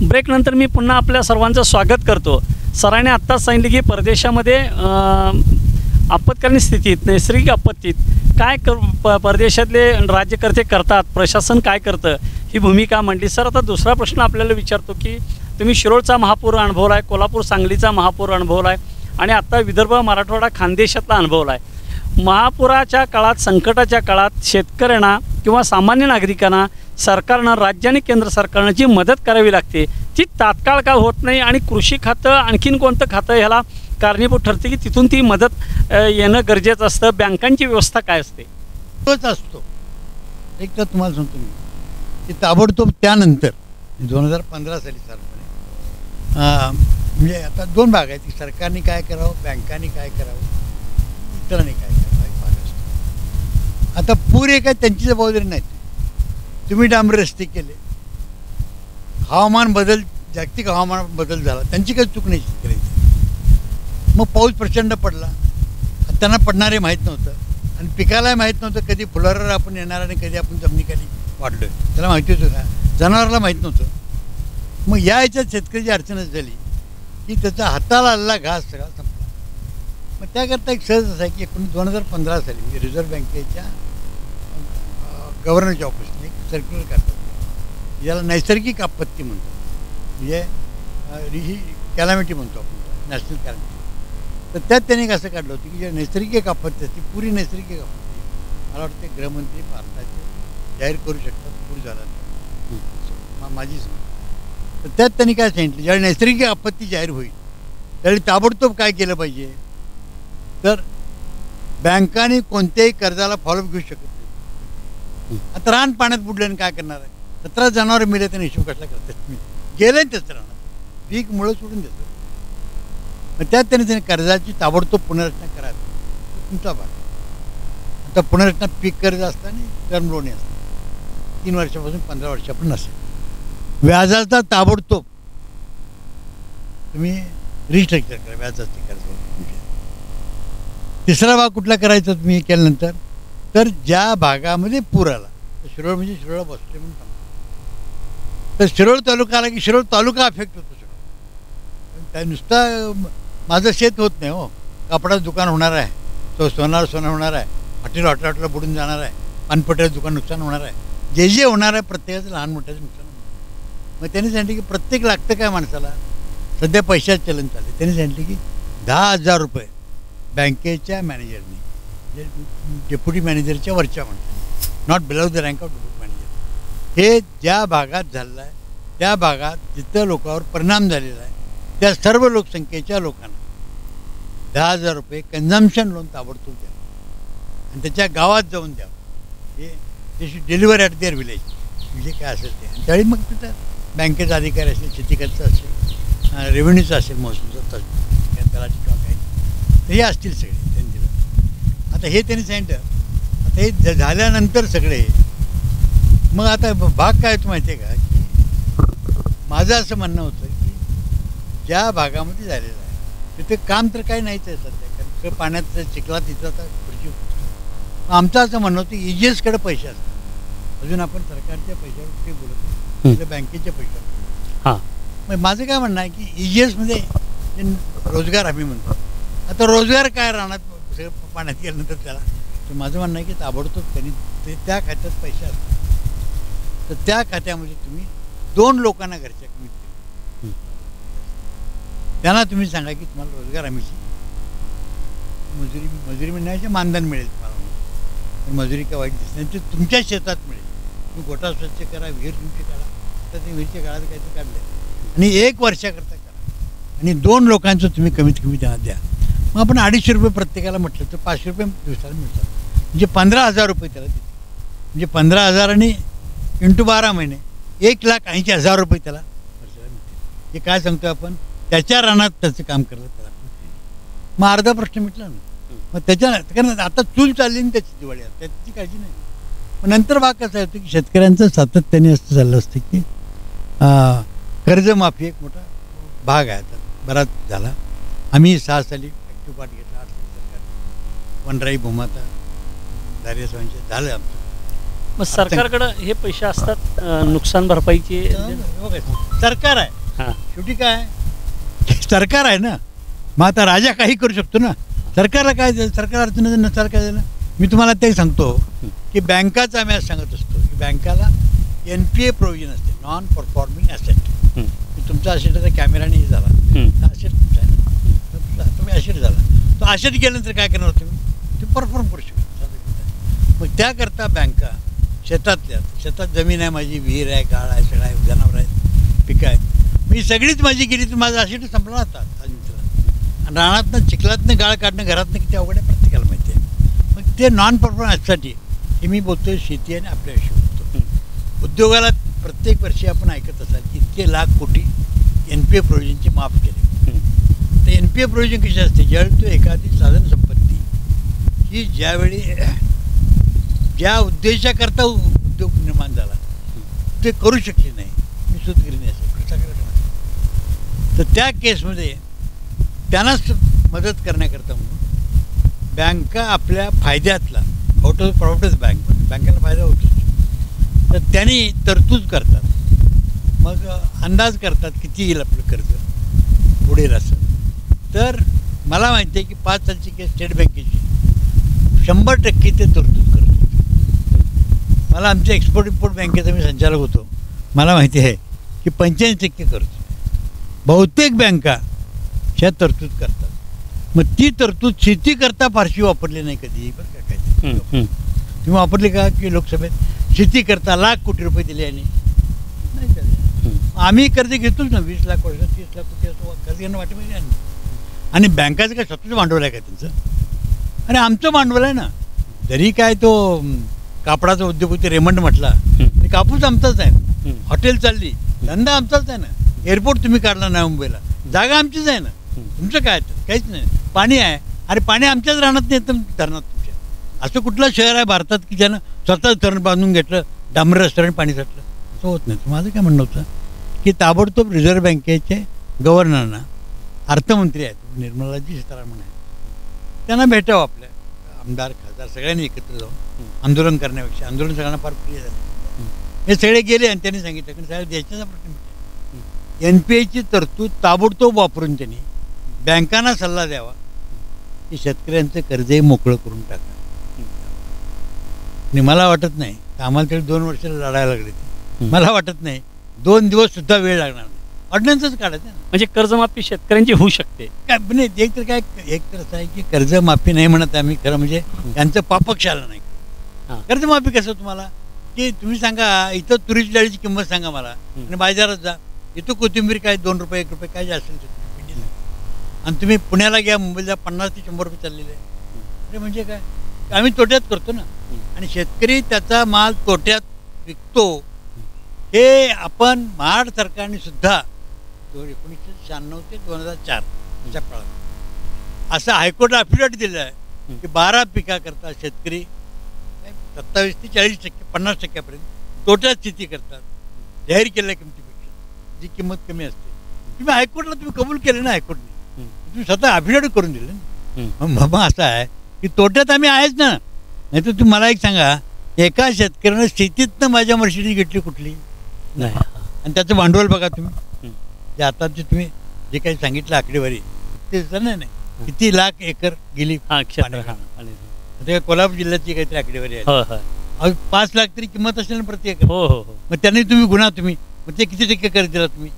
Break नंतर मी पुन्हा आपल्या सर्वांचं स्वागत करतो. सरांनी आत्ताच सांगितले की परदेशामध्ये आपत्कालीन स्थितीत नैसर्गिक आपत्तीत काय परदेशातले राज्यकर्ते करतात, प्रशासन काय करतं, ही भूमिका मांडली. सर, आता दुसरा प्रश्न आपल्याला विचारतो की तुम्ही शिरोळचा महापूर अनुभवला आहे, कोल्हापूर सांगलीचा महापूर अनुभवला आहे आणि आत्ता विदर्भ मराठवाडा खानदेशातला अनुभवला आहे. महापुराच्या काळात, संकटाच्या काळात शेतकऱ्यांना किंवा सामान्य नागरिकांना सरकारनं, राज्य आणि केंद्र सरकारनं जी मदत करावी लागते ती तात्काळ का होत नाही आणि कृषी खातं आणखीन कोणतं खातं ह्याला कारणीभूत ठरते की तिथून ती मदत येणं गरजेचं असतं? बँकांची व्यवस्था काय असते? तोच असतो. एक तर तुम्हाला सांगतो मी की ताबडतोब त्यानंतर 2015 साली सरकारने म्हणजे आता दोन भाग आहेत की सरकारने काय करावं, बँकांनी काय करावं, इतरांनी काय करावं, एक भाग असतो. आता पूर काय त्यांची जबाबदारी नाही. तुम्ही डांबर रस्ते केले, हवामान बदल, जागतिक हवामान बदल झाला, त्यांची काही चूक नाही शेतकऱ्याची. मग पाऊस प्रचंड पडला, त्यांना पडणारे माहीत नव्हतं आणि पिकालाही माहीत नव्हतं कधी फुलावर आपण येणार आणि कधी आपण जमिनीखाली वाढलो आहे, त्याला माहिती होतं का? जनावराला माहीत नव्हतं. मग या ह्याच्यात शेतकऱ्याची अडचणच झाली की त्याचा हाताला आलेला घास सगळा संपला. मग त्याकरता एक सहज असं आहे की 2015 साली म्हणजे रिझर्व्ह बँकेच्या गव्हर्नरच्या ऑफिसने एक सर्क्युलर काढतात, याला नैसर्गिक आपत्ती म्हणतो, म्हणजे ही कॅलॅमिटी म्हणतो आपण, नॅशनल कॅलॅमिटी. तर त्यात त्यांनी असं काढलं होतं की जे नैसर्गिक आपत्ती असते, पुरी नैसर्गिक आपत्ती, मला वाटते गृहमंत्री भारताचे जाहीर करू शकतात पूर झाला माझी समज. तर त्यात त्यांनी काय सांगितलं, ज्यावेळी नैसर्गिक आपत्ती जाहीर होईल त्यावेळी ताबडतोब काय केलं पाहिजे, तर बँकांनी कोणत्याही कर्जाला फॉलोअप घेऊ शकत नाही. आता रान पाण्यात बुडल्याने काय करणार आहे? 17 जनावर मिळे त्याने हिशोब कसला करतात? मी गेलं त्याचं राहणार पीक मुळं सोडून देतो. मग त्यात त्याने कर्जाची ताबडतोब पुनर्रचना करावी, तुमचा भाग. आता पुनर्रचना पीक कर्ज असतं आणि टर्म लोन असतं, 3 वर्षापासून 15 वर्षापर्यंत असेल. व्याजाचा ताबडतोब तुम्ही रिस्ट्रक्चर करा व्याजाचे कर्ज. तिसरा भाग कुठला करायचा तुम्ही हे केल्यानंतर, तर ज्या भागामध्ये पूर आला, शिरोळ म्हणजे शिरोळा बसले म्हणून सांगतो, तर शिरोळ तालुका आला की शिरोळ तालुका अफेक्ट होतो. शिरोळ त्या नुसता माझं शेत होत नाही हो, कापडाचं दुकान होणार आहे, तो सोनार होणार आहे, हॉटेल बुडून जाणार आहे, पानपट्याचं दुकान नुकसान होणार आहे, जे जे होणार आहे प्रत्येकाचं लहान मोठ्याचं नुकसान होणार. मग त्यांनी सांगितलं की प्रत्येक लागतं काय माणसाला, सध्या पैशाचं चलन चालले. त्यांनी सांगितलं की 10,000 रुपये बँकेच्या मॅनेजरनी, म्हणजे डेप्युटी मॅनेजरच्या वरच्या म्हणतात, not below the rank of deputy manager, हे ज्या भागात झालेलं आहे त्या भागात जिथं लोकांवर परिणाम झालेला आहे त्या सर्व लोकसंख्येच्या लोकांना 10,000 रुपये कन्झम्पशन लोन ताबडतोब द्यावं आणि त्याच्या गावात जाऊन द्यावं. हे should deliver at there village, म्हणजे काय असेल ते. आणि त्यावेळी मग तिथं बँकेचा अधिकारी असेल, शेतीकरचा असेल, रेव्हेन्यूचा असेल, महसूलचा असेल, तलाठी किंवा काही, तर हे असतील सगळे त्यांनी दिलं. आता हे त्यांनी सांगितलं. आता हे झाल्यानंतर सगळे मग आता भाग काय होतं माहिती आहे का, की माझं असं म्हणणं होतं की ज्या भागामध्ये झालेलं आहे तिथे काम तर काही नाहीच आहे सध्या, कारण पाण्यात चिखला तिथं आता खुर्ची होती. आमचं असं म्हणणं होतं EGSकडे पैसे असतात, अजून आपण सरकारच्या पैशावर काही बोलत नाही, बँकेच्या पैशावर. हां, मग माझं काय म्हणणं आहे की EGSमध्ये रोजगार हमी म्हणतो. आता रोजगार काय राहणार सगळं पाण्यात गेल्यानंतर त्याला, तर माझं म्हणणं आहे की ताबडतोब त्यांनी ते त्या खात्यात पैसे असतात, तर त्या खात्यामध्ये तुम्ही 2 लोकांना घरच्या कमीत कमी त्यांना तुम्ही सांगा की तुम्हाला रोजगार हमीची मजुरी मिळण्याचे मानधन मिळेल तुम्हाला, तर मजुरी काय वाईट दिसत नाही, ते तुमच्या शेतात मिळेल. तुम्ही गोठा स्वच्छ करा, विहीर तुमची काढा, तर ते विहीरच्या काळात काहीतरी काढले आणि 1 वर्षाकरता करा आणि 2 लोकांचं तुम्ही कमीत कमी त्यांना द्या. मग आपण 250 रुपये प्रत्येकाला म्हटलं तर 500 रुपये दिवसाला मिळतात, म्हणजे 15,000 रुपये त्याला देते. म्हणजे 15,000 आणि × 12 महिने 1,80,000 रुपये त्याला वर्षाला मिळते. हे काय सांगतो आपण, त्याच्या रानात त्याचं काम करलं त्याला मग अर्धा प्रश्न मिटला ना. मग त्याच्या कारण आता चूल चालली ना त्याची दिवाळी, त्याची काळजी नाही. मग नंतर भाग कसा होतो की शेतकऱ्यांचं सातत्याने असं चाललं असतं की कर्जमाफी एक मोठा भाग आहे, आता बराच झाला. आम्ही 6 साली ॲक्टिव्ह पार्ट घेतला, 8 साली सरकार वनराई भूमाता धारेसाहेबांचे झालं आमचं. मग सरकारकडं हे पैसे असतात नुकसान भरपाईचे. बघा, सरकार आहे हां शेवटी काय सरकार आहे ना. मग आता राजा काही करू शकतो ना. सरकारला काय द्यायचं, सरकार अडचण नसणार काय झालं. मी तुम्हाला ते सांगतो की बँकाचं आम्ही आज सांगत असतो की बँकाला NPA प्रोव्हिजन असते, नॉन परफॉर्मिंग ॲसेट. तुमचा ॲसेटचा कॅमेराने हे झाला, ॲसेट तुमचा आहे ना, तुम्ही ॲसेट झाला, तो ॲसेट गेल्यानंतर काय करणार तुम्ही परफॉर्म करू शकता. मग त्याकरता बँका शेतात जमीन आहे, माझी विहीर आहे, गाळ आहे, सगळं आहे, जनावर आहेत, पिकं आहेत, मी सगळीच माझी गेली तर माझं ॲसेट संपला आता. आणि रानातनं चिखलातनं गाळ काढणं घरातनं किती अवघड आहे प्रत्येकाला माहिती आहे. मग ते नॉन परफॉर्मन्ससाठी हे मी बोलतोय शेती आणि आपल्याविषयी बोलतो. उद्योगाला प्रत्येक वर्षी आपण ऐकत असाल की इतके लाख कोटी NPA प्रोव्हिजनचे माफ केले. तर NPA प्रोव्हिजन कशी असते, ज्यावेळी तो एखादी साधन संपत्ती ही ज्यावेळी ज्या उद्देशाकरता उद्योग निर्माण झाला ते करू शकले नाही, मी सूतगिरणी असेल कसा करणार, तर त्या केसमध्ये त्यांनाच मदत करण्याकरता म्हणून बँका आपल्या फायद्यातला आउट ऑफ प्रॉफिटच बँकेला फायदा होतो, तर त्यांनी तरतूद करतात. मग अंदाज करतात किती येईल आपलं कर्ज पुढेल असं. तर मला माहिती आहे की 5 सालची केस स्टेट बँकेची 100% ते तरतूद करत होते. मला आमच्या एक्सपोर्ट इम्पोर्ट बँकेचा मी संचालक होतो, मला माहिती आहे की 85% कर्ज बहुतेक बँका ह्या तरतूद करतात. मग ती तरतूद शेती करता फारशी वापरली नाही कधी बरं का. काय तुम्ही वापरली का की लोकसभेत शेती करता लाख कोटी रुपये दिले आणि नाही झाले. आम्ही कर्ज घेतोच ना, 20 लाख वर्ष 30 लाख कोटी असं कर्ज घेणं वाटेमध्ये नाही. आणि बँकाचं काय स्वतःचं भांडवल आहे का त्यांचं, आणि आमचं भांडवल आहे ना. जरी काय तो कापडाचा उद्योग होते रेमंड म्हटला तरी कापूस आमचाच आहे, हॉटेल चालली धंदा आमचाच आहे ना, एअरपोर्ट तुम्ही काढला नाही मुंबईला, जागा आमचीच आहे ना. तुमचं काय काहीच नाही, पाणी आहे, अरे पाणी आमच्याच राहणार नाही तर धरणात तुमच्या. असं कुठलं शहर आहे भारतात की ज्यानं स्वतःच धरण बांधून घेतलं, डांबर रस्त्याने पाणी साठलं, असं होत नाही. माझं काय म्हणणं होतं की ताबडतोब रिझर्व्ह बँकेचे गव्हर्नरना, अर्थमंत्री आहेत निर्मलाजी सीतारामन आहेत, त्यांना भेटावं. आपल्या आमदार खासदार सगळ्यांनी एकत्र जाऊन आंदोलन करण्यापेक्षा, आंदोलन सगळ्यांना फार प्रिय झालं, हे सगळे गेले आणि त्यांनी सांगितलं की साहेब द्यायचा प्रश्न मिळते, NPAची तरतूद ताबडतोब वापरून त्यांनी बँकांना सल्ला द्यावा की शेतकऱ्यांचं कर्जही मोकळं करून टाका. आणि मला वाटत नाही, आम्हाला तरी 2 वर्ष लढायला लागले ते, मला वाटत नाही 2 दिवस सुद्धा वेळ लागणार नाही, ऑर्डिनन्सच काढायचं ना. म्हणजे कर्जमाफी शेतकऱ्यांची होऊ शकते काय नाही. एक तर असं आहे की कर्जमाफी नाही म्हणत आम्ही, खरं म्हणजे यांचं पापक्ष आलं नाही. कर्जमाफी कसं तुम्हाला की तुम्ही सांगा इथं तुरीची डाळीची किंमत सांगा मला, आणि बाजारात जा, इथं कोथिंबीर काय 2 रुपये 1 रुपये काय जे असेल ते, आणि तुम्ही पुण्याला घ्या, मुंबईला 50 ते 100 रुपये चाललेले आहे. अरे म्हणजे काय, आम्ही तोट्यात करतो ना, आणि शेतकरी त्याचा माल तोट्यात विकतो. हे आपण महाराष्ट्र सरकारने सुद्धा 1996 ते 2004 च्या काळात असं हायकोर्ट अफिडेविट दिलं आहे की 12 पिकाकरता शेतकरी 27 ते 40% 50% तोट्यात शेती करतात जाहीर केलेल्या किमतीपेक्षा, जी किंमत कमी असते. तुम्ही हायकोर्टला तुम्ही कबूल केलं ना, हायकोर्टने तुम्ही स्वतः अफिडेविट करून दिलं ना. मग असं आहे की तोट्यात आम्ही आहेच ना. नाही तर तुम्ही मला एक सांगा, एका शेतकऱ्यानं शेतीतनं माझ्या मर्सिडीज घेतली कुठली नाही, आणि त्याचं भांडवल बघा तुम्ही, जे आता जे तुम्ही जे काही सांगितलं आकडेवारी ते नाही किती लाख एकर गेली. आता कोल्हापूर जिल्ह्याची काहीतरी आकडेवारी आहे, 5 लाख तरी किंमत असेल ना प्रति एकर. मग त्यांनी तुम्ही मग ते किती टक्के कर दिला तुम्ही.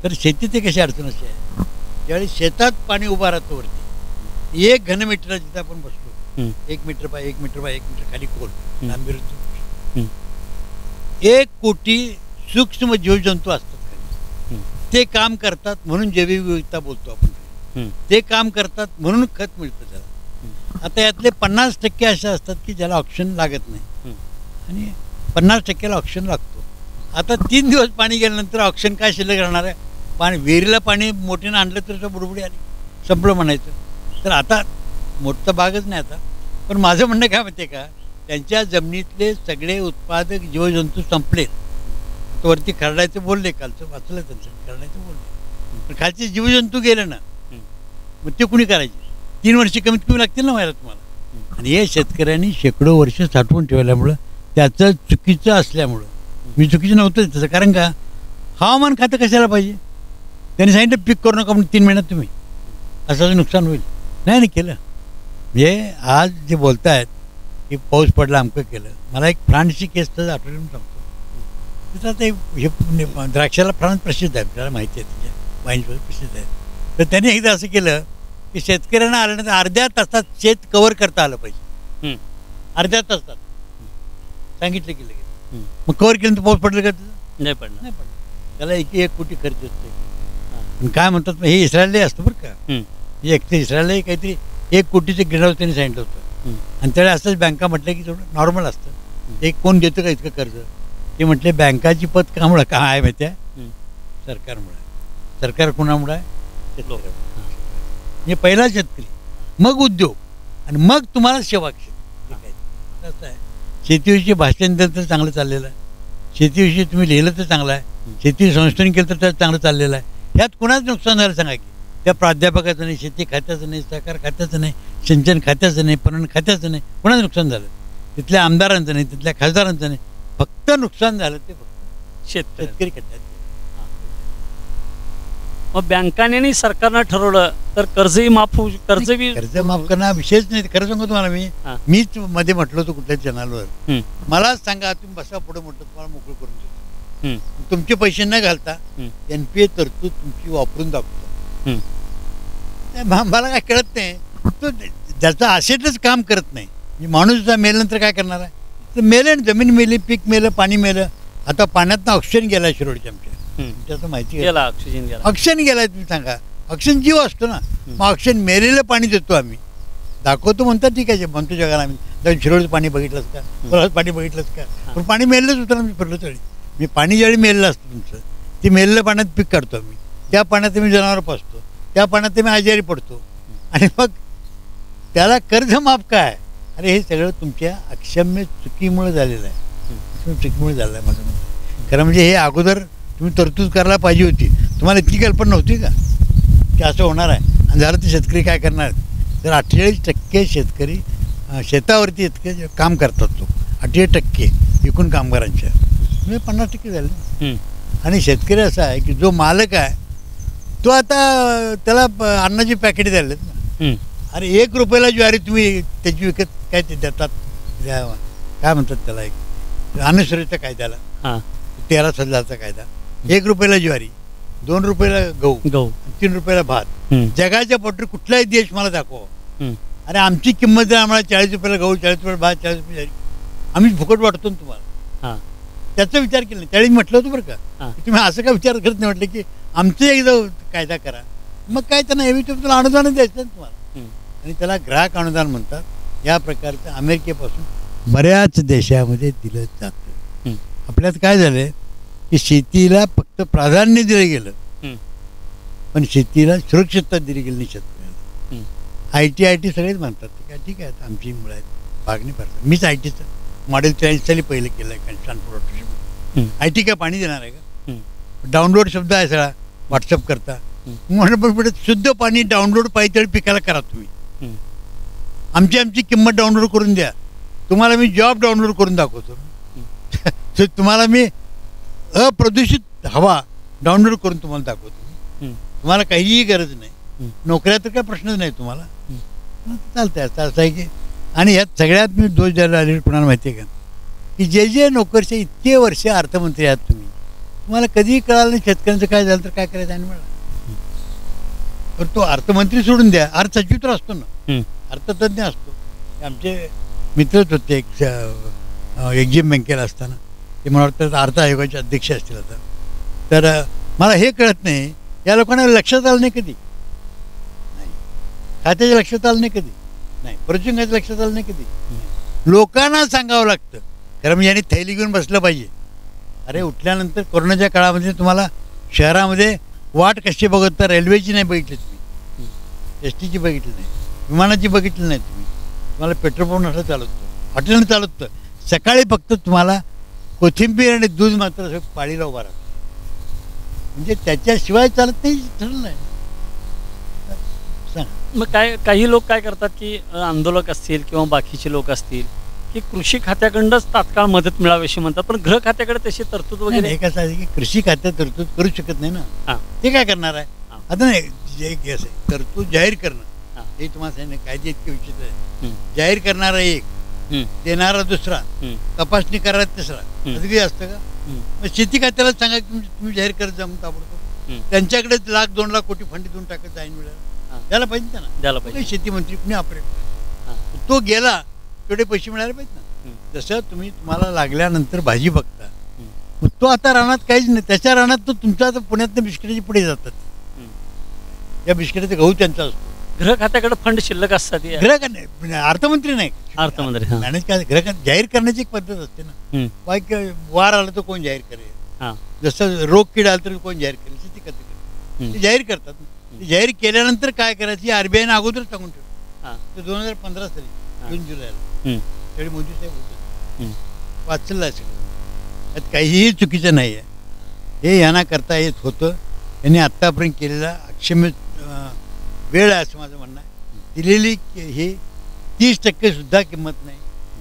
तर शेती ते कशी अडचण अशी आहे, ज्यावेळी शेतात पाणी उभा राहतो वरती 1 घनमीटर जिथं आपण बसलो, 1 metre by 1 metre by 1 metre खाली खोल लांबी, 1 कोटी सूक्ष्म जीवजंतू असतात खाली, ते काम करतात म्हणून जैविक विविधता बोलतो आपण, ते काम करतात म्हणून खत मिळतं त्याला. आता यातले 50% असे असतात की ज्याला ऑक्सिजन लागत नाही, आणि 50%ला ऑक्सिजन लागतो. आता 3 दिवस पाणी गेल्यानंतर ऑक्सिजन काय शिल्लक राहणार आहे. पाणी विहिरीला पाणी मोठीनं आणलं तर बुडबुडी आली, संपलं म्हणायचं. तर आता मोठा भागच नाही आता. पण माझं म्हणणं काय माहिती आहे का, त्यांच्या जमिनीतले सगळे उत्पादक जीवजंतू संपले. तो वरती खरडायचं बोलले, कालचं वाचलं त्यांचं, खरडायचं बोलले, पण खालचे जीवजंतू गेले ना, मग ते कुणी करायचे. 3 वर्ष कमीत कमी लागतील ना व्हायला तुम्हाला. आणि हे शेतकऱ्यांनी शेकडो वर्ष साठवून ठेवल्यामुळं त्याचं चुकीचं असल्यामुळं मी चुकीचं नव्हतं त्याचं. कारण का हवामान खातं कशाला पाहिजे, त्यांनी सांगितलं पीक करू नका म्हणून 3 महिन्यात तुम्ही, असं नुकसान होईल. नाही केलं. म्हणजे आज जे बोलत आहेत की पाऊस पडला अमकं केलं, मला एक फ्रान्सची केस तर आठवली म्हणून सांगतो. तिथं आता हे द्राक्षाला फ्रान्स प्रसिद्ध आहे, त्याला माहिती आहे, त्याच्या वाईन्सवर प्रसिद्ध आहे. तर त्यांनी एकदा असं केलं की शेतकऱ्यांना आल्यानंतर अर्ध्या तासात शेत कव्हर करता आलं पाहिजे. अर्ध्या तासात सांगितलं की लगेच. मग कव्हर केलं तर पाऊस पडलं का त्याचं? नाही पडलं. त्याला 1 कोटी खर्च असतो. पण काय म्हणतात हे इस्रायलला असतं बरं का, एक इस्रायलला काहीतरी 1 कोटीचं ग्रीन हाऊस त्यांनी सांगितलं होतं. आणि त्यावेळी असंच बँका म्हटलं की थोडं नॉर्मल असतं, एक कोण देतं का इतकं कर्ज. ते म्हटले बँकाची पत कामुळं काय आहे माहिती आहे, सरकारमुळे. सरकार कुणामुळे आहे, शेतकऱ्यामुळे. म्हणजे पहिला शेतकरी, मग उद्योग, आणि मग तुम्हाला सेवा क्षेत्र. असं आहे. शेतीविषयी भाषण दिलं तर चांगलं चाललेलं आहे, शेतीविषयी तुम्ही लिहिलं तर चांगलं आहे, शेती संशोधन केलं तर त्यात चांगलं चाललेलं आहे. ह्यात कुणाचं नुकसान झालं सांगा की, त्या प्राध्यापकाचं नाही, शेती खात्याचं नाही, सहकार खात्याचं नाही, सिंचन खात्याचं नाही, पणन खात्याचं नाही, कुणाचं नुकसान झालं? तिथल्या आमदारांचं नाही, तिथल्या खासदारांचं नाही, फक्त नुकसान झालं ते फक्त शेतकरी खात्यात. मग बँकाने आणि सरकारनं ठरवलं तर कर्जही माफ होऊ, कर्ज माफ करणं विषयच नाही. खरं सांगू तुम्हाला, मीच मध्ये म्हटलं होतं कुठल्या चॅनलवर, मला सांगा तुम्ही बसा पुढे, म्हटलं तुम्हाला मोकळं करून देतो, तुमचे पैसे न घालता NPA तरतूद तुमची वापरून दाखवतो. मला काय कळत नाही, तो ज्याचा असेटच काम करत नाही. माणूस जर मेल्यानंतर काय करणार आहे, तर मेले, जमीन मेली, पीक मेलं, पाणी मेलं. आता पाण्यातनं ऑक्सिजन गेला शिरोडच्या आमच्या, त्याचं माहिती गेला, ऑक्सिजन गेलाय. तुम्ही सांगा, ऑक्सिजन जीव असतो ना, मग ऑक्सिजन मेलेलं पाणी देतो आम्ही, दाखवतो म्हणतात, ठीक आहे म्हणतो जगाला. आम्ही जाऊन शिरोडचं पाणी बघितलंच का, कोल्हाचं पाणी बघितलंच का, पण पाणी मेललंच होतं ना. मी फिरलो तरी मी पाणी ज्यावेळी मेलेलं असतं तुमचं, ते मेलेलं पाण्यात पीक काढतो आम्ही, त्या पाण्यात मी जनावर पासतो, त्या पाण्यात मी आजारी पडतो, आणि मग त्याला कर्ज माफ काय. अरे हे सगळं तुमच्या अक्षम्य चुकीमुळे झालेलं आहे, चुकीमुळे झालेलं आहे. माझं खरं म्हणजे हे अगोदर तुम्ही तरतूद करायला पाहिजे होती. तुम्हाला इतकी कल्पना नव्हती का की असं होणार आहे. आणि झालं तर शेतकरी काय करणार, तर 48% शेतकरी शेतावरती इतके काम करतात. तो 48% एकूण कामगारांच्या, म्हणजे 50% झाले. आणि शेतकरी असा आहे की जो मालक आहे तो आता त्याला अन्नाची पॅकेट द्यायला ना. अरे 1 रुपयाला ज्वारी तुम्ही त्याची विकत काय ते देतात, काय म्हणतात त्याला, एक अन्नसुरक्षा कायद्याला 13,000चा कायदा. 1 रुपयाला ज्वारी, 2 रुपयाला गहू, 3 रुपयाला भात. जगाच्या पोटी कुठलाही देश मला दाखवा. अरे आमची किंमत जर आम्हाला 40 रुपयाला गहू, 40 रुपयाला भात, 40 रुपये ज्वारी, आम्ही फुकट वाटतो ना तुम्हाला. त्याचा विचार केला नाही. त्यावेळी म्हटलं होतं बरं का, तुम्ही असं काय विचार करत नाही. म्हटलं की आमचं एकदा कायदा करा, मग काय त्यांना एवढी तुला अनुदान द्यायचं ना तुम्हाला. आणि त्याला ग्राहक अनुदान म्हणतात. या प्रकारचं अमेरिकेपासून बऱ्याच देशामध्ये दिलं जातं. आपल्यात काय झालंय की शेतीला फक्त प्राधान्य दिलं गेलं, पण शेतीला सुरक्षितता दिली गेली नाही शेतकऱ्याला. IT सगळेच म्हणतात, काय ठीक आहे, आमची मुलं आहेत, भाग नाही पडतात. मीच ITचं मॉडेल 43 साली पहिलं केलं आहे ट्रान्सपोर्ट ऑटोमेशन. IT काय पाणी देणार आहे का? डाउनलोड शब्द आहे सगळा, व्हॉट्सअप करता. म्हणून शुद्ध पाणी डाउनलोड पाहिजे तरी पिकाला करा तुम्ही. आमची किंमत डाउनलोड करून द्या, तुम्हाला मी जॉब डाउनलोड करून दाखवतो. तुम्हाला मी अप्रदूषित हवा डाउनलोड करून तुम्हाला दाखवतो. तुम्हाला काहीही गरज नाही, नोकऱ्या तर काय प्रश्नच नाही तुम्हाला, चालतंय. असं आहे की, आणि यात सगळ्यात मी दोष द्यायला आले कुणाला माहिती आहे का, की जे नोकरचे इतके वर्ष अर्थमंत्री आहात तुम्ही, तुम्हाला कधीही कळालं नाही शेतकऱ्यांचं काय झालं तर काय करायचं आणि मला. तर तो अर्थमंत्री सोडून द्या, अर्थसचिव तर असतो ना, अर्थतज्ञ असतो. आमचे मित्रच होते एक्झिम बँकेला असताना, ते मला वाटतं अर्थ आयोगाचे अध्यक्ष असतील आता. तर मला हे कळत नाही, या लोकांना लक्षात आलं नाही कधी, नाही खात्याच्या लक्षात आलं नाही कधी, नाही प्रचंगाच्या लक्षात आलं नाही कधी. लोकांना सांगावं लागतं. खरं म्हणजे यांनी थैली घेऊन बसलं पाहिजे. अरे उठल्यानंतर कोरोनाच्या काळामध्ये तुम्हाला शहरामध्ये वाट कशी बघत, तर रेल्वेची नाही बघितली तुम्ही, STची बघितली नाही, विमानाची बघितली नाही तुम्ही. तुम्हाला पेट्रोल पंप असं चालवतो, हॉटेलनं चालवतं. सकाळी फक्त तुम्हाला कोथिंबीर आणि दूध मात्र पाळीला उभा राहतो, म्हणजे त्याच्याशिवाय चालत नाही. ठरलं नाही सांग. मग काही लोक काय करतात की आंदोलक असतील किंवा बाकीचे लोक असतील की कृषी खात्याकडूनच तात्काळ मदत मिळावी अशी म्हणतात, पण गृह खात्याकडे तशी तरतूद वगैरे हे कसं आहे की कृषी खात्यात तरतूद करू शकत नाही ना. हां. ते काय करणार आहे? हां. आता नाही जे केस आहे तरतूद जाहीर हां. करणं हे तुम्हाला सांगितलं कायदे इतके विचित्र आहे. हं. जाहीर करणारा एक, हं. देणारा दुसरा, हं. तपासणी करायला तिसरा. हं. असं काही असतं का? हं. मग शेती खात्याला सांगा की तुम्ही जाहीर करत जा म्हणून ताबडतोब. हं. त्यांच्याकडे 1,00,000-2,00,000 कोटी फंड देऊन टाकत जाईन वेळेला हां. द्यायला पाहिजे त्यांना. द्यायला काही पाहिजे. शेती मंत्री कुणी ऑपरेट हां. तो गेला तेवढे पैसे मिळाले पाहिजे ना. हं. जसं तुम्हाला लागल्यानंतर भाजी बघता, हं. मग तो आता रानात काहीच नाही, त्याच्या रानात तो तुमचा आता पुण्यातनं बिस्किटाची पुढे जातात. हं. या बिस्किटाचा गहू त्यांचा असतो. गृह खात्याकडे फंड शिल्लक असतात या. ग्रह नाही अर्थमंत्री नाही अर्थमंत्री, हां. मॅनेज काय ग्रह जाहीर करण्याची एक पद्धत असते ना. हं. बाकी वार आला तर कोण जाहीर करेल, हां. जसं रोग किड आला तर कोण जाहीर करेल, शेती खाते करेल. हं. ते जाहीर करतात ना. ते जाहीर केल्यानंतर काय करायची आरबीआयनं अगोदर सांगून ठेवलं. हां. ते 2015 साली हां. जून जुलैला हं. त्यावेळी मोदी साहेब होते. हं. वाचलं आहे सगळं, त्यात काहीही चुकीचं नाही आहे. हे यांना करता येत होतं. यांनी आत्तापर्यंत केलेला अक्षम्य वेळ आहे असं माझं म्हणणं आहे. दिलेली हे 30% सुद्धा किंमत नाही.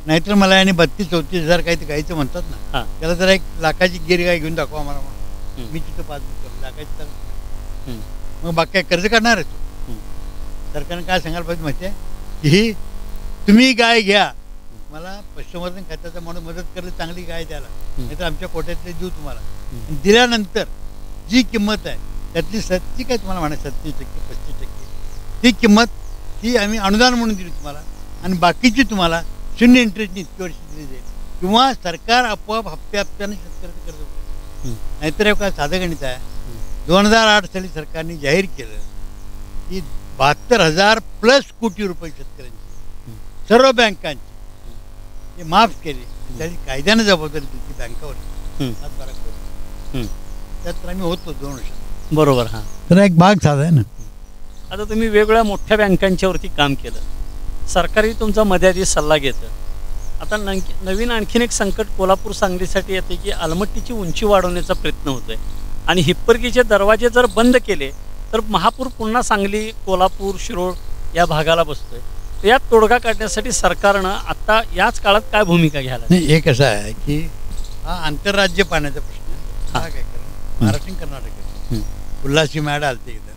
नाहीतर मला याने 32-34 काही ते काहीचं म्हणतात ना, हां. त्याला जरा एक लाखाची गिर गाय घेऊन दाखवा मला म्हणून. हं. मी तिथं पासबुक करतो लाखाची तर हं. मग बाकी काय कर्ज काढणार आहे तो. हं. सरकारने काय सांगायला पाहिजे माहिती आहे की तुम्ही गाय घ्या, मला पशुसंवर्धन खात्याचा म्हणून मदत करेल चांगली गाय द्यायला, नाहीतर आमच्या कोट्यातले देऊ तुम्हाला. आणि दिल्यानंतर जी किंमत आहे त्यातली जी काय तुम्हाला म्हणा 37% 35% ती किंमत ही आम्ही अनुदान म्हणून दिली तुम्हाला, आणि बाकीची तुम्हाला 0 इंटरेस्टनी इतकी वर्ष दिली जाईल, किंवा सरकार आपोआप हप्त्याने शेतकऱ्याचं कर्ज करेल. नाहीतर हे काय साधं गणित आहे. 2008 साली सरकारने जाहीर केलं की 72,000+ कोटी रुपये शेतकऱ्यांची सर्व बँकांची हे माफ केले. त्याची कायद्यानं जबाबदारी दिली बँकावर. त्यात तर आम्ही होतो 2 वर्षात. बरोबर. हां. तर एक भाग साधा आहे ना. आता तुम्ही वेगवेगळ्या मोठ्या बँकांच्यावरती काम केलं, सरकारही तुमचा मर्यादित सल्ला घेतं. आता नवीन आणखीन एक संकट कोल्हापूर सांगलीसाठी येते की अलमट्टीची उंची वाढवण्याचा प्रयत्न होतोय, आणि हिप्परकीचे दरवाजे जर बंद केले तर महापूर पुन्हा सांगली, कोल्हापूर, शिरोळ या भागाला बसतोय. तर यात तोडगा काढण्यासाठी सरकारनं आता याच काळात काय भूमिका घ्यायला? नाही, एक असं आहे की हा आंतरराज्य पाण्याचा प्रश्न आहे. हा काय करा महाराष्ट्र आणि कर्नाटक उल्हासची मॅड आलते एकदा,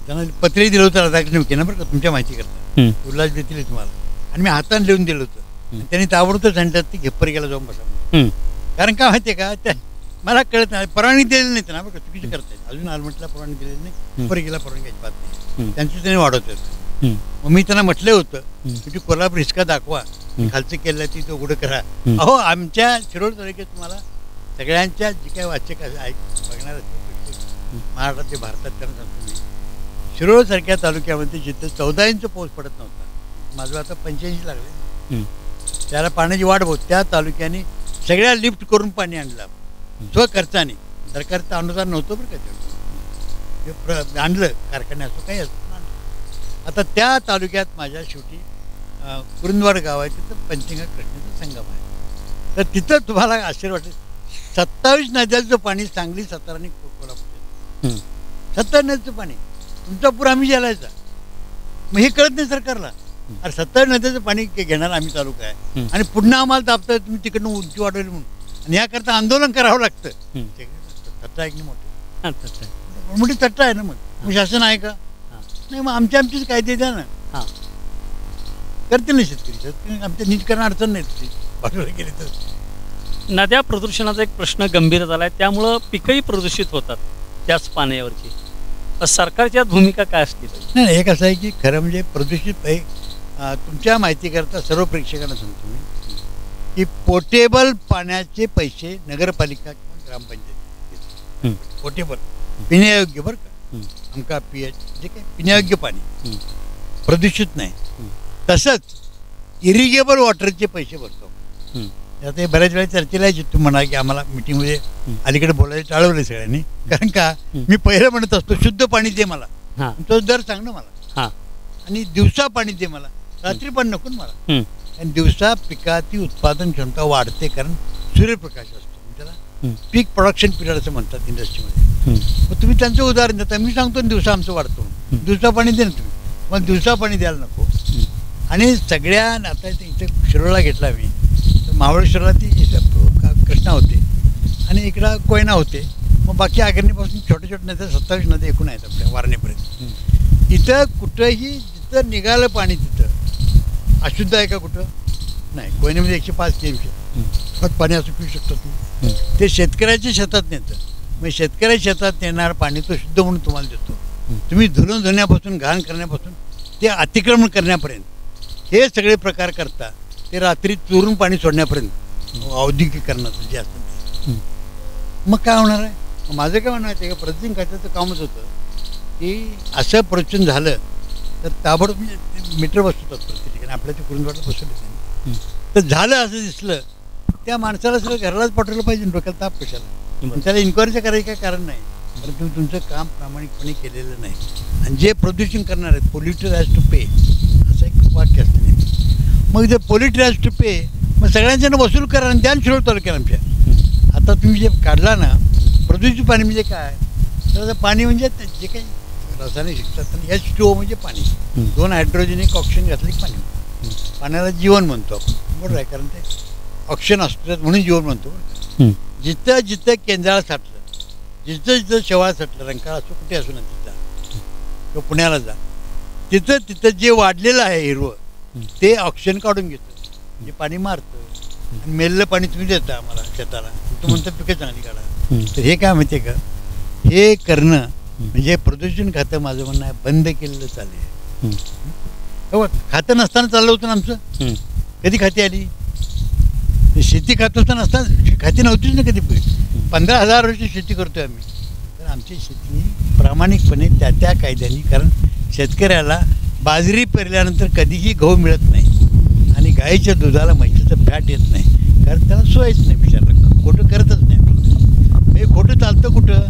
त्यांना पत्रही दिलं होतं राधाकृष्ण विखे ना, बरं का, तुमच्या माहिती करता. उल्हास देतील तुम्हाला, आणि मी हाताने लिहून दिलं होतं. त्यांनी ताबडतोब सांगतात ती हिप्परकीला जाऊन बसा. कारण काय माहिती आहे का, त्या मला कळत नाही, परवानगी दिलेली नाही ना, बरं चुकीचं करतायत. अजून आलमटला परवानगी दिलेली नाही, हिप्परकीला परवानगी बात नाही. त्यांची त्यांनी वाढवत आहेत. मग मी त्यांना म्हटलं होतं की ती कोल्हापूर हिसका दाखवा, खालचं केलं ती तो उघडं करा. अहो, आमच्या शिरोळ तालुक्यात तुम्हाला सगळ्यांच्या जे काही वाचक बघणार असतील महाराष्ट्रात ते भारतात, त्यांना सांगतो मी, शिरोळसारख्या तालुक्यामध्ये जिथं 14 इंच पाऊस पडत नव्हता, माझं आता 85 लागले, त्याला पाण्याची वाढ होत, त्या तालुक्याने सगळ्या लिफ्ट करून पाणी आणलं स्वखर्चाने. सरकारचं अनुदान नव्हतं बरं का, ते आणलं कारखाने असो काही असो आणलं. आता त्या तालुक्यात माझ्या शेवटी कुरुंदवाड गाव आहे, तिथं पंचगंगा कृष्णेचा संगम आहे. तर तिथं तुम्हाला आश्चर्य वाटेल, 27 नद्यांचं पाणी सांगली, सातारा आणि कोल्हापूर, 70 नद्यांचं पाणी तुमचा पूर आम्ही जालायचा. मग हे कळत नाही सरकारला. अरे 70 नद्याचं पाणी घेणार आम्ही तालुका आहे, आणि पुन्हा आम्हाला दाबताय तुम्ही तिकडनं उंची वाढवली म्हणून, आणि याकरता आंदोलन करावं लागतं. तट्टा आहे की मोठी मोठी तट्टा आहे ना. मग शासन आहे का? नाही. मग आमचेच कायदे द्या ना, करतील ना शेतकरी. आमच्या नीट करणं अडचण नाही बाजूला गेले तर. नद्या प्रदूषणाचा एक प्रश्न गंभीर झाला आहे, त्यामुळं पिकंही प्रदूषित होतात त्याच पाण्यावरची. सरकारच्या भूमिका काय असतील? नाही, एक असं आहे की खरं म्हणजे प्रदूषित तुमच्या माहितीकरता सर्व प्रेक्षकांना सांगतो मी की पोर्टेबल पाण्याचे पैसे नगरपालिका किंवा ग्रामपंचायत पोर्टेबल पिण्यायोग्य, बरं का, आमका पीएच जे काही पिण्यायोग्य पाणी प्रदूषित नाही. तसंच इरिगेबल वॉटरचे पैसे भरतो. आता हे बऱ्याच वेळा चर्चेला यायची, तुम्ही म्हणा की आम्हाला मिटिंगमध्ये अलीकडे बोलायला टाळवलं सगळ्यांनी. कारण का मी पहिलं म्हणत असतो शुद्ध पाणी दे मला, तो दर सांग ना मला, आणि दिवसा पाणी दे मला, रात्री पण नको मला. आणि दिवसा पिकाची उत्पादन क्षमता वाढते, कारण सूर्यप्रकाश असतो. त्याला पीक प्रोडक्शन पिरियड असं म्हणतात इंडस्ट्रीमध्ये. मग तुम्ही त्यांचं उदाहरण देता, मी सांगतो दिवसा आमचं वाढतो, दिवसा पाणी दे ना तुम्ही. मग दिवसा पाणी द्यायला नको. आणि सगळ्या आता इथे शिरोळला घेतला मी तर महाबळेश्वरला ती कृष्णा होते आणि इकडं कोयना होते. मग बाकी आगरणीपासून छोटे छोटे नद्या 27 नद्या एकूण आहेत आपल्या वारणेपर्यंत. इथं कुठंही जिथं निघालं पाणी तिथं अशुद्ध आहे का कुठं नाही. कोयनेमध्ये 105 TMC पाणी असं पिऊ शकतो तुम्ही. ते शेतकऱ्याच्या शेतात नेतं. मग शेतकऱ्याच्या शेतात नेणार पाणी तो शुद्ध म्हणून तुम्हाला देतो. तुम्ही धुणं धुण्यापासून घाण करण्यापासून ते अतिक्रमण करण्यापर्यंत हे सगळे प्रकार करता. ते रात्री चोरून पाणी सोडण्यापर्यंत औद्योगिकीकरणाचं जे असतं ते. मग काय होणार आहे. माझं काय म्हणणं आहे का प्रदूषण खात्याचं कामच होतं की असं प्रदूषण झालं तर ताबडतोब म्हणजे मीटर बसवतात प्रत्येक ठिकाणी. आपल्या ते कुरुंदवाडला बसवलं त्यांनी. तर झालं असं दिसलं त्या माणसाला सगळं घरालाच पाठवलं पाहिजे. डोक्याला ताप कशाला. त्याला इन्क्वायरीचं करायचं काय कारण नाही. कारण तुम्ही तुमचं काम प्रामाणिकपणे केलेलं नाही. आणि जे प्रदूषण करणार आहेत पोल्युटर हॅज टू पे असं एक वाक्य असतं नेहमी. मग जे पोल्युटर हॅज टू पे मग सगळ्यांच्यानं वसूल करा आणि द्यान शिरोळ तालुक्याला आमच्या. आता तुम्ही जे काढला ना प्रदूषित पाणी म्हणजे काय तर पाणी म्हणजे जे काही रासायनिक शिकतात H2O म्हणजे पाणी. 2 हायड्रोजन एक ऑक्सिजन घातलं की पाणी. पाण्याला जीवन म्हणतो आपण बरोबर आहे. कारण ते ऑक्सिजन असतो म्हणून जीवन म्हणतो बरं का. जिथं जिथं केंद्राला साठलं जिथं जिथं शेवाळ साठलं रंकाळा असो कुठे असो ना तिथं किंवा पुण्याला जा तिथं तिथं जे वाढलेलं आहे हिरवं ते ऑक्सिजन काढून घेतं. जे पाणी मारतं आणि मेललं पाणी तुम्ही देता आम्हाला शेताला. तो म्हणतो पिकं चांगली काढा. तर हे काय माहिती आहे का हे करणं म्हणजे प्रदूषण खातं माझं म्हणणं आहे बंद केलेलं चालेल. हो खातं नसताना चाललं होतं ना आमचं. कधी खाती आली शेती खात असताना नसताना खाती नव्हतीच ना कधी. 15,000 वर्ष शेती करतोय आम्ही. तर आमची शेती प्रामाणिकपणे त्या कायद्याने कारण शेतकऱ्याला बाजरी पेरल्यानंतर कधीही गहू मिळत नाही आणि गाईच्या दुधाला म्हशीचं फॅट येत नाही कारण त्याला सोयच नाही बिचारलं. खोटं करतच नाही. हे खोटं चालतं कुठं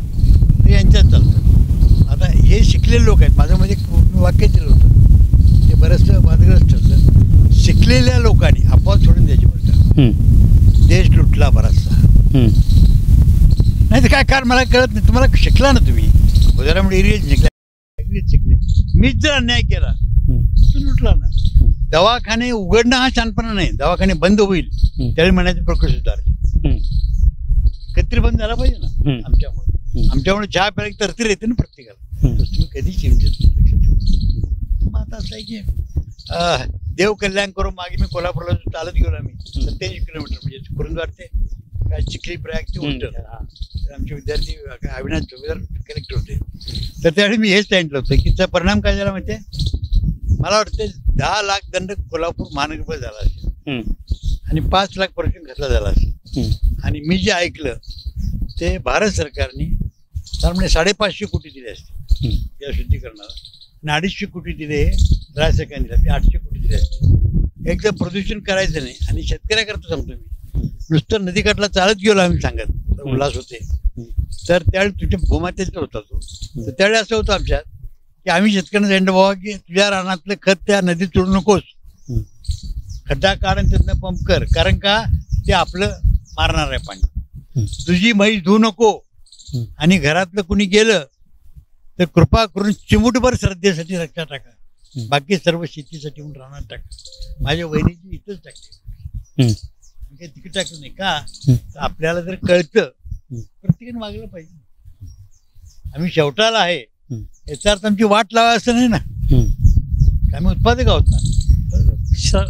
तर यांच्यात चालतं. आता हे शिकलेले लोक आहेत. माझ्यामध्ये मी वाक्य दिलं होतं ते बरंचसं वादग्रस्त ठरलं. शिकलेल्या लोकांनी अफवा सोडून द्यायची बरं का. देश लुटला बराचसा नाही तर काय कारण मला कळत नाही. तुम्हाला शिकला ना तुम्ही उदाहरणामुळे इंग्रज शिकले. मीच जर अन्याय केला तो लुटला ना. दवाखाने उघडणं हा शानपणा नाही. दवाखाने बंद होईल त्यावेळी म्हणायचे प्रकृती सुधारली. कत्री बंद झाला पाहिजे ना आमच्यामुळे चहा प्यायला तरतरी येते ना प्रत्येकाला. तुम्ही कधी चिंतित नाही लक्षात ठेवा. मग आता असं आहे की देव कल्याण करून मागे मी कोल्हापूरला चालत गेलो आम्ही 27 किलोमीटर म्हणजे कुरुंदवाड ते काय चिखली प्रयाग ते उलट. तर आमचे विद्यार्थी अविनाश चौकीदार कलेक्टर होते. तर त्यावेळी मी हेच सांगितलं होतं की त्याचा परिणाम काय झाला माहिती आहे. मला वाटतं 10 लाख दंड कोल्हापूर महानगरपालिका झाला असेल आणि 5 लाख पर्यंत घातला झाला असेल. आणि मी जे ऐकलं ते भारत सरकारने त्यामुळे 550 कोटी दिले असते या शुद्धीकरणाला आणि 250 कोटी दिले राज्य सरकारने दिले 800 कोटी दिले असते. एकदम प्रदूषण करायचं नाही. आणि शेतकऱ्याकरता सांगतो मी नुसतं नदीकाठला चालत गेलो आम्ही सांगत उल्हास होते. तर त्यावेळी तुमच्या भूमातेचा होता तो. तर त्यावेळी असं होतं आमच्यात की आम्ही शेतकऱ्यांना सांगितलं बाबा की तुझ्या रानातलं खत त्या नदीत सोडू नकोस. खड्डा काढ आणि त्यातनं पंप कर कारण का ते आपलं मारणार आहे पाणी. तुझी म्हैस धुवू नको आणि घरातलं कुणी गेलं तर कृपा करून चिमूटभर श्रद्धेसाठी रक्षा टाका. बाकी सर्व शेतीसाठी म्हणून राहणार टाका. माझ्या वहिनीची इथंच टाकते काही तिकीट टाकलं नाही का तर आपल्याला जर कळतं प्रत्येकाने वागलं पाहिजे. आम्ही शेवटाला आहे याचा अर्थ आमची वाट लावा असं नाही ना. आम्ही उत्पादक आहोत ना.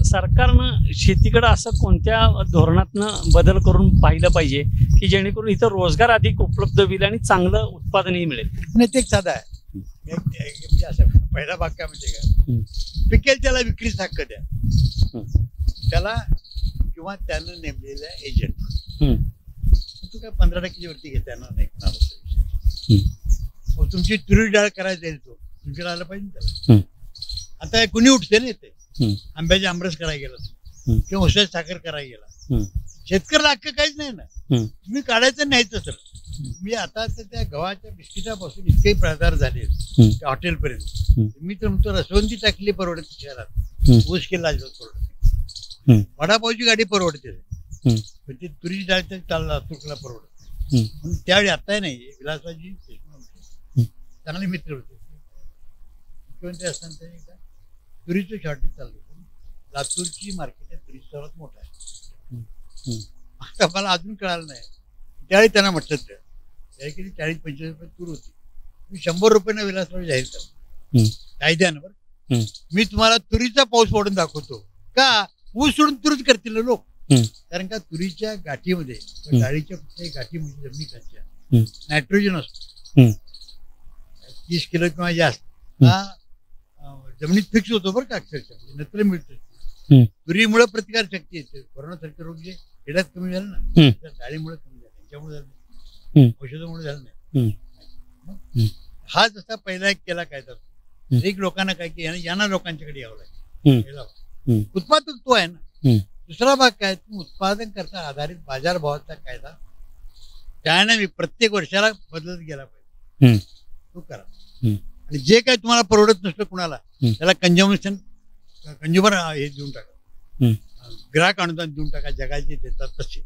सरकारनं शेतीकडे असं कोणत्या धोरणातनं बदल करून पाहिलं पाहिजे की जेणेकरून इथं रोजगार अधिक उपलब्ध होईल आणि चांगलं उत्पादनही मिळेल. नाही ते एक साधा आहे. म्हणजे असं पहिला भाग काय म्हणजे काय पिकेल त्याला विक्रीचा हक्क द्या त्याला किंवा त्यानं नेमलेल्या एजंट. तू काय 15% वरती घेता येणार नाही कोणाला. मग तुमची तुरी डाळ करायला येईल तो तुमच्या आलं पाहिजे त्याला. आता कुणी उठते ना येते आंब्याचे आमरस करायला गेला किंवा उसाची साखर करायला गेला. शेतकऱ्याला हक्क काहीच नाही ना. तुम्ही काढायचं नाही तर सर मी आता त्या गव्हाच्या बिस्किटापासून इतके प्रकार झाले हॉटेलपर्यंत. मी तर म्हणतो रसवंती टाकली परवडते शहरात. ऊस केला परवडते. वडापावची गाडी परवडते पण ती तुरीची डाळ चालला तुकला परवडते. म्हणून त्यावेळी आता नाही विलासरावजी चांगले मित्र होते मुख्यमंत्री असताना तुरीचं शॉर्टेज चाललं होतं. लातूरची मार्केट आहे तुरीचं सर्वात मोठं आहे. आता मला अजून कळालं नाही. त्यावेळी त्यांना म्हटलं त्यावेळी किती 40-45 रुपये तूर होती. मी 100 रुपयांना विलासराव जाहीर करतो कायद्यानं. बरं मी तुम्हाला तुरीचा पाऊस पडून दाखवतो का. ऊस सोडून तुरीच करतील ना लोक. कारण का तुरीच्या गाठीमध्ये डाळीच्या कुठल्याही गाठीमध्ये जमिनीच्या नायट्रोजन असतो 30 किलो किंवा जास्त. हा जमिनीत फिक्स होतो बरं का. अक्षरशः नत्र मिळतं. तुरीमुळे प्रतिकार शक्ती येते. कोरोनासारखे रोग जे खेड्यात कमी झाले ना त्या डाळीमुळे कमी झाले. त्यांच्यामुळे झालं नाही, औषधामुळे झालं नाही. हा जसा पहिला एक केला कायदा एक लोकांना काय की यांना लोकांच्याकडे यावं लागेल. पहिला उत्पादक तो आहे ना. दुसरा भाग काय उत्पादन करता आधारित बाजारभावाचा कायदा त्याने प्रत्येक वर्षाला बदलत गेला पाहिजे. तो करा. आणि जे काय तुम्हाला परवडत नसलं कुणाला त्याला कंझ्युमर हे देऊन टाका. ग्राहक अनुदान देऊन टाका. जगाचे देतात तसे.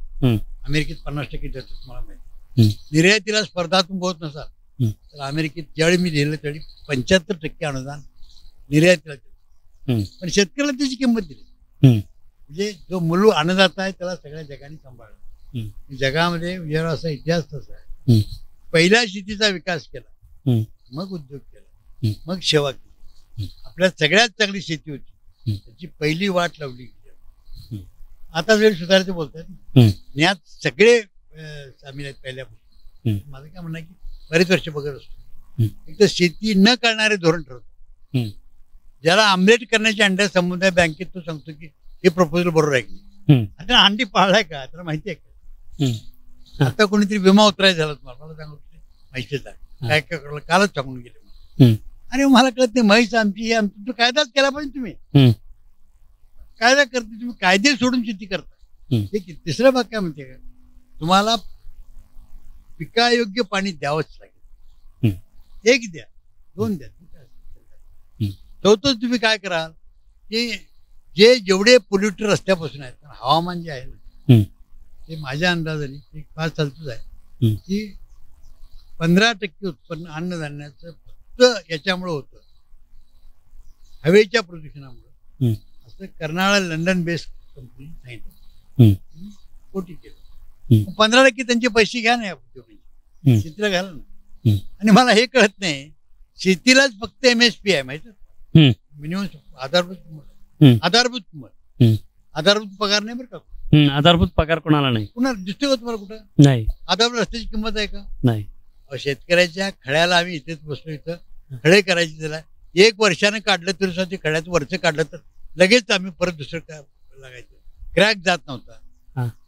अमेरिकेत 50% देतात तुम्हाला माहिती. निर्यातीला स्पर्धात्मक होत नसाल तर अमेरिकेत ज्यावेळी मी लिहिलं त्यावेळी 75% अनुदान निर्यातीला दिलं. पण शेतकऱ्याला त्याची किंमत दिली. म्हणजे जो मूळ अन्नदाता आहे त्याला सगळ्या जगाने सांभाळलं. जगामध्ये विजयाचा इतिहास तसा आहे. पहिल्या शेतीचा विकास केला, मग उद्योग केला, मग सेवा केली. आपल्यात सगळ्यात चांगली शेती होती त्याची पहिली वाट लावली. आता वेळ सुधारायचं बोलतात यात सगळे सामील आहेत पहिल्यापासून. माझं काय म्हणणं की बरेच वर्ष बघत असतो. एक तर शेती न करणारे धोरण ठरवतो. ज्याला आमलेट करण्याच्या अंड्या समुदाय बँकेत तो सांगतो की हे प्रपोजल बरोबर आहे की आता अंडी पाळलाय का तर माहिती आहे का. आता कोणीतरी विमा उतरायचा झाला तुम्हाला मला सांगतो म्हैसेच आहे काय काय करलं कालच सांगून गेले. अरे मला कळत नाही म्हैस आमची तो कायदाच केला पाहिजे. तुम्ही कायदा करते तुम्ही कायदे सोडून शेती करता. हे तिसरं भाग काय म्हणते का तुम्हाला पिकायोग्य पाणी द्यावंच लागेल. एक द्या 2 द्या. चौथं तुम्ही काय कराल की जे जेवढे पोल्युटेड रस्त्यापासून आहेत हवामान जे आहे ना ते माझ्या अंदाजाने एक 5 चालतच आहे की 15% उत्पन्न अन्नधान्याचं फक्त याच्यामुळं होतं हवेच्या प्रदूषणामुळं. असं करणारा लंडन बेस्ड कंपनी नाही कोटी केलं. 15% त्यांचे पैसे घ्या ना उद्योगांचे शेतीला घाला ना. आणि मला हे कळत नाही शेतीलाच फक्त MSP आहे माहिती मिनिमम आधारभूत पगार नाही बरं का. आधारभूत पगार कोणाला नाही. कुणाला दिसतोय का तुम्हाला कुठं नाही. आधारभूत रस्त्याची किंमत आहे का नाही. शेतकऱ्याच्या खड्याला आम्ही इथेच बसलो. इथं खडे करायचे त्याला 1 वर्षानं काढलं तरी सुद्धा ते खड्याचं वरचं काढलं तर लगेच आम्ही परत दुसरं काय लागायचं. क्रॅक जात नव्हता.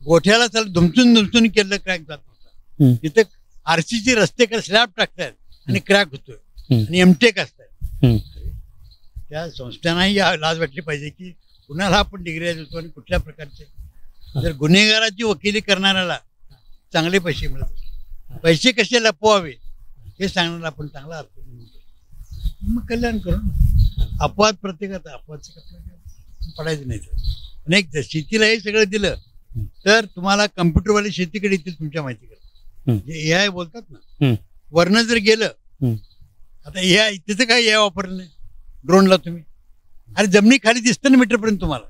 गोठ्याला त्याला दुमचून केलं क्रॅक जात नव्हता. तिथं RCC रस्ते स्लॅब टाकतायत आणि क्रॅक होतोय आणि एमटेक असतात. त्या संस्थांनाही लाज वाटली पाहिजे की कुणाला आपण डिग्री देतो आणि कुठल्या प्रकारचे. जर गुन्हेगाराची वकिली करणाऱ्याला चांगले पैसे मिळतात पैसे कसे लपवावे हे सांगण्याला आपण चांगला अर्थ मग कल्याण करून अपवाद प्रत्येकाचा अपवादचं पडायचं नाही. तर एक शेतीला हे सगळं दिलं तर तुम्हाला कम्प्युटरवाले शेतीकडे येतील तुमच्या माहितीकडे. जे AI बोलतात ना वरनं जर गेलं आता AI तिथं काय AI वापरलं नाही. ड्रोनला तुम्ही अरे जमिनी खाली दिसतं ना मीटरपर्यंत तुम्हाला.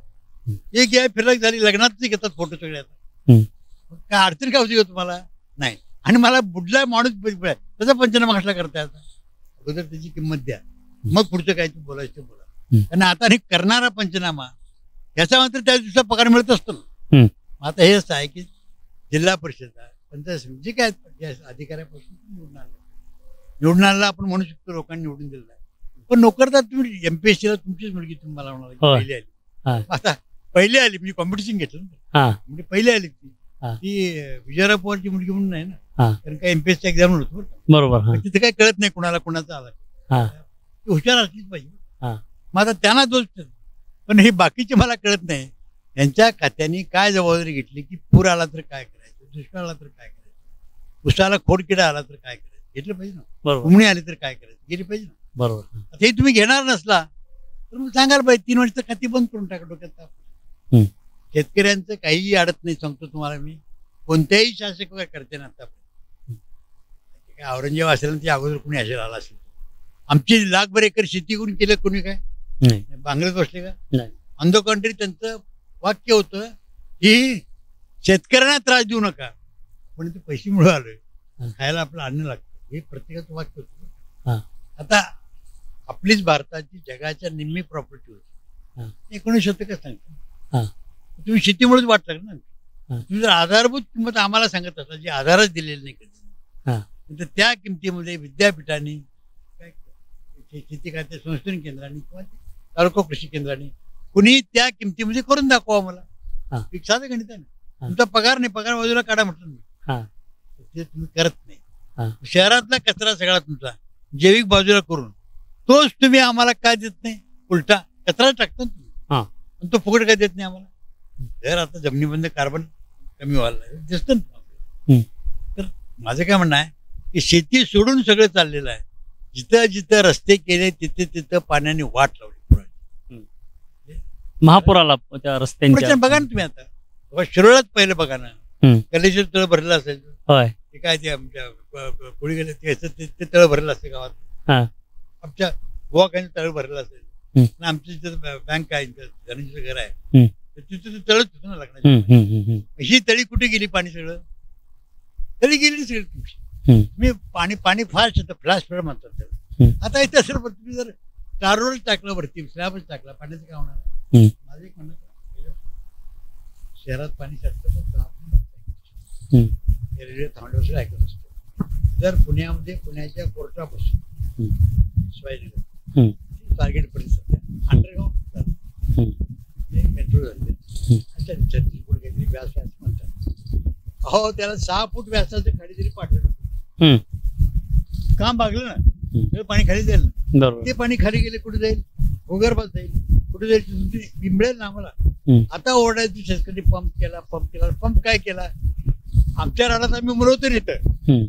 एक AI फिरक झाली लग्नातच घेतात फोटो सगळे. आता काय अडचण काय होती का तुम्हाला नाही. आणि मला बुडला माणूस त्याचा पंचनामा कसला करताय. आता अगोदर त्याची किंमत द्या मग पुढचं काय बोलायचं ते बोला. आणि आता हे करणारा पंचनामा याचा मात्र त्या दिवसात पगार मिळत असतो ना. आता हे असं आहे की जिल्हा परिषद पंचायत समिती जे काय अधिकाऱ्यापासून निवडून आलेला आपण म्हणू शकतो लोकांनी निवडून दिलेला आहे. पण नोकरदार तुम्ही MPSCला तुमचीच मुलगी तुम्ही मला म्हणाला पहिली आली. आता पहिली आली म्हणजे कॉम्पिटिशन घेतलं ना म्हणजे पहिली आली ती विजयराव पवारची मुलगी म्हणून नाही ना. कारण काय MPSC एक्झाम होतो बरोबर. तिथे काही कळत नाही कुणाला कुणाचा आला हुशार असलीच पाहिजे. मग आता त्यांना दोष पण हे बाकीचे मला कळत नाही. यांच्या खात्याने काय जबाबदारी घेतली की पूर आला तर काय करायचं दुष्काळ आला तर काय करायचं उसाला खोडकिडा आला तर काय करायचं घेतलं पाहिजे ना. उमणी आली तर काय करायचं गेली पाहिजे ना. बरोबर. आता हे तुम्ही घेणार नसला तर मग सांगायला पाहिजे 3 वर्ष खाती बंद करून टाका डोक्यात. शेतकऱ्यांचं काहीही अडत नाही सांगतो तुम्हाला मी. कोणत्याही शासक करते ना आता काय औरंगजेब असेल ती अगोदर कोणी असेल आला असेल. आमची 1,00,000 एकर शेती करून केलं कोणी काय नाही. बांगल्यात बसले का? नाही. ऑन द कंट्री त्यांचं वाक्य होतं की शेतकऱ्यांना त्रास देऊ नका, पण ते पैसे मिळाले खायला आपलं अन्न लागतं, हे प्रत्येकाचं वाक्य होतं. आता आपलीच भारताची जगाच्या निम्मी प्रॉपर्टी होती 19 शतकात सांगतो. तुम्ही शेतीमुळेच वाट लागणार ना. तुम्ही जर आधारभूत किंमत आम्हाला सांगत असाल जी आधारच दिलेली नाही कधी, तर त्या किमतीमध्ये विद्यापीठांनी काय शेती खात्या संशोधन केंद्रांनी किंवा तालुका कृषी केंद्रांनी कुणी त्या किमतीमध्ये करून दाखवा मला. एक साधं गणित आहे ना. तुमचा पगार नाही, पगार बाजूला काढा म्हटलं मी, ते तुम्ही करत नाही. शहरातला कचरा सगळा तुमचा जैविक बाजूला करून तोच तुम्ही आम्हाला काय देत नाही? उलटा कचरा टाकतो तुम्ही, पण तो फुकट काय देत नाही आम्हाला? जर आता जमिनीबंद कार्बन कमी व्हायला दिसतं ना. तर माझं काय म्हणणं आहे की शेती सोडून सगळं चाललेलं आहे. जिथं जिथं रस्ते केले तिथे तिथं पाण्याने वाट लावली महापुराला त्या रस्त्यांच्या. बघा ना तुम्ही आता शिरोळात पहिलं बघा ना, कलेश्वर तळ भरलेलं असायचं. ते काय ते आमच्या पुढे गेले ते तळ भरलेलं असते गावात. आमच्या गोवा काही तळ भरलेलं असायचं. आमच्या जिथं बँक आहे, धनंजयचं घर आहे, तिथं तळच होतं ना लागणार. ही तळी कुठे गेली? पाणी सगळं तळी गेली सगळी तुमची. तुम्ही पाणी पाणी फास्ट येतं, फ्लॅश फ्लड म्हणतात त्याला. आता इथे असेल पण तुम्ही जर तारोळ टाकलं वरती, स्लॅबच टाकला, पाण्याचं काय होणार? माझं एक म्हणणं शहरात पाणी रेल्वे थांबल्यापासून ऐकत असतो. जर पुण्यामध्ये पुण्याच्या कोर्टापासून शिवाजीनगर टार्गेटपर्यंत सध्या अंडरग्राऊंड मेट्रो झाले, छत्तीसपूर काहीतरी व्यास म्हणतात. अहो त्याला 6 फूट व्यासाचं खाली जरी पाठवलं काम भागलं ना, पाणी खाली जाईल ना. ते पाणी खाली गेले कुठे जाईल? भूगर्भात जाईल. कुठे जाईल? मिळेल ना आम्हाला. आता ओरडायचं शेतकरी पंप केला, पंप काय केला? आमच्या राडात आम्ही मुरवतो इथं,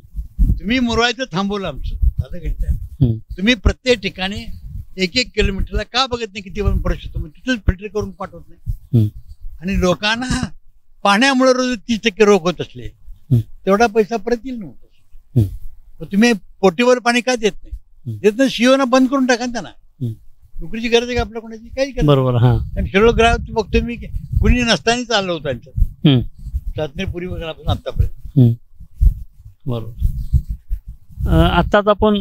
तुम्ही मुरवायचं थांबवलं आमचं. आता घंटा तुम्ही प्रत्येक ठिकाणी 1-1 किलोमीटरला का बघत नाही किती वेळ पडू शकतो? तिथंच फिल्टर करून पाठवत नाही. आणि लोकांना पाण्यामुळे रोज 30% रोग होत असले, तेवढा पैसा परत येईल नव्हता. तुम्ही पोटीवर पाणी का देत नाही? देत नाही, शिओना बंद करून टाका ना त्यांना. नोकरीची गरज आहे का आपल्या कोणाची? काही गरज. बरोबर. शिरोळ ग्राहक बघतो मी कुणी नसताना चाललं होतं त्यांचं चाचणी पूर्वी वगैरे आतापर्यंत. बरोबर. आत्ताच आपण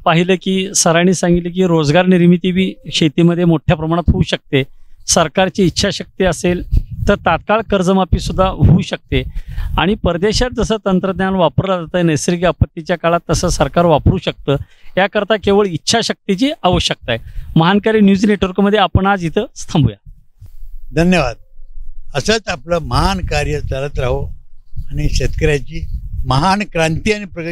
पाहिलं की सरांनी सांगितलं की रोजगार निर्मिती बी शेतीमध्ये मोठ्या प्रमाणात होऊ शकते. सरकारची इच्छाशक्ती असेल तर तात्काळ कर्जमाफी सुद्धा होऊ शकते. आणि परदेशात जसं तंत्रज्ञान वापरलं जातं नैसर्गिक आपत्तीच्या काळात, तसं सरकार वापरू शकतं. याकरता केवळ इच्छाशक्तीची आवश्यकता आहे. महानकारी न्यूज नेटवर्कमध्ये आपण आज इथं थांबूया. धन्यवाद. असंच आपलं महान कार्य चालत राहो आणि शेतकऱ्याची महान क्रांती आणि प्रगती